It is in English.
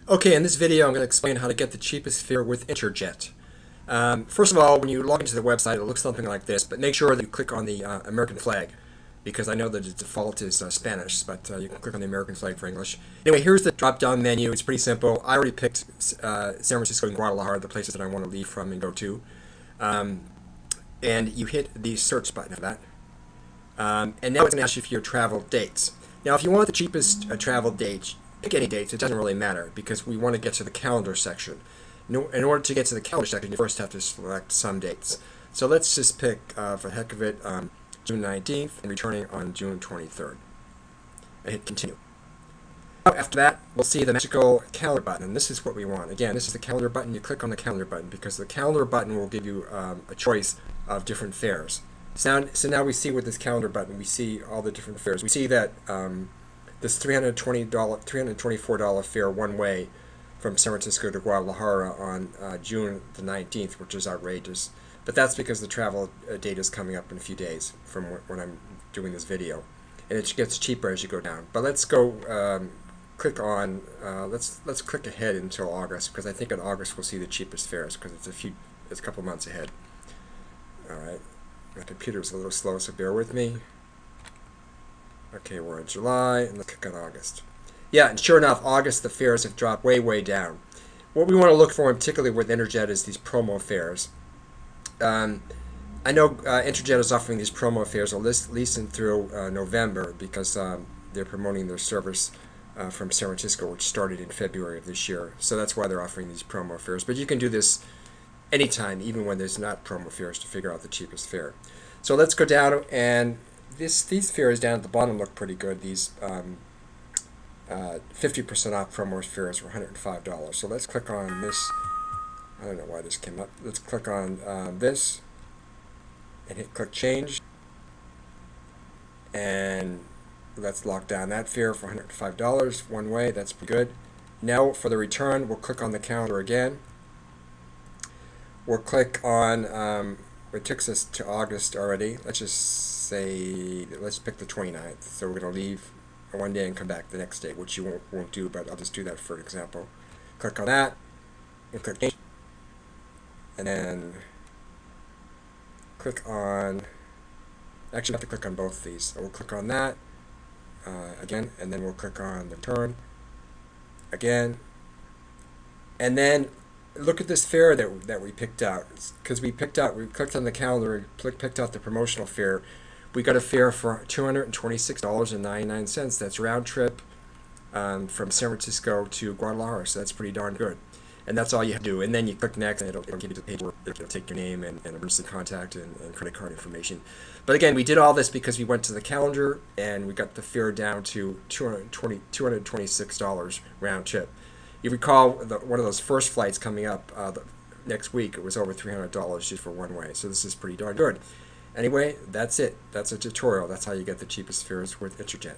Okay, in this video I'm going to explain how to get the cheapest fare with Interjet. First of all, when you log into the website, it looks something like this, but make sure that you click on the American flag, because I know that the default is Spanish, but you can click on the American flag for English. Anyway, here's the drop-down menu. It's pretty simple. I already picked San Francisco and Guadalajara, the places that I want to leave from and go to. And you hit the search button for that. And now it's going to ask you for your travel dates. Now, if you want the cheapest travel dates, pick any dates. It doesn't really matter because we want to get to the calendar section. In order to get to the calendar section, you first have to select some dates. So let's just pick, for the heck of it, June 19th and returning on June 23rd. And hit continue. After that, we'll see the magical calendar button, and this is what we want. Again, this is the calendar button. You click on the calendar button because the calendar button will give you a choice of different fares. So now we see with this calendar button, we see all the different fares. We see that this $324 fare one way from San Francisco to Guadalajara on June the 19th, which is outrageous. But that's because the travel date is coming up in a few days from when I'm doing this video. And it gets cheaper as you go down. But let's go click on, let's click ahead until August, because I think in August we'll see the cheapest fares because it's a couple months ahead. Alright, my computer's a little slow, so bear with me. Okay, we're in July, and let's click on August. Yeah, and sure enough, August the fares have dropped way down. What we want to look for, particularly with Interjet, is these promo fares. I know Interjet is offering these promo fares at least through November because they're promoting their service from San Francisco, which started in February of this year. So that's why they're offering these promo fares. But you can do this anytime, even when there's not promo fares, to figure out the cheapest fare. So let's go down, and these fares down at the bottom look pretty good. These 50% off promo fares were $105. So let's click on this. I don't know why this came up. Let's click on this and hit click change. And let's lock down that fare for $105 one way. That's pretty good. Now for the return, we'll click on the calendar again. We'll click on, it takes us to August already. Let's just say, let's pick the 29th. So we're going to leave one day and come back the next day, which you won't do, but I'll just do that for an example. Click on that, and click change. And then click on, actually I have to click on both of these. So we'll click on that again, and then we'll click on the return again. And then look at this fare that we picked out, because we clicked on the calendar and picked out the promotional fare. We got a fare for $226.99. That's round trip from San Francisco to Guadalajara, so that's pretty darn good. And that's all you have to do. And then you click next, and it'll give you the paperwork. It'll take your name and emergency contact and credit card information. But again, we did all this because we went to the calendar and we got the fare down to $226 round trip. You recall one of those first flights coming up next week, it was over $300 just for one way. So this is pretty darn good. Anyway, that's it. That's a tutorial. That's how you get the cheapest fares with Interjet.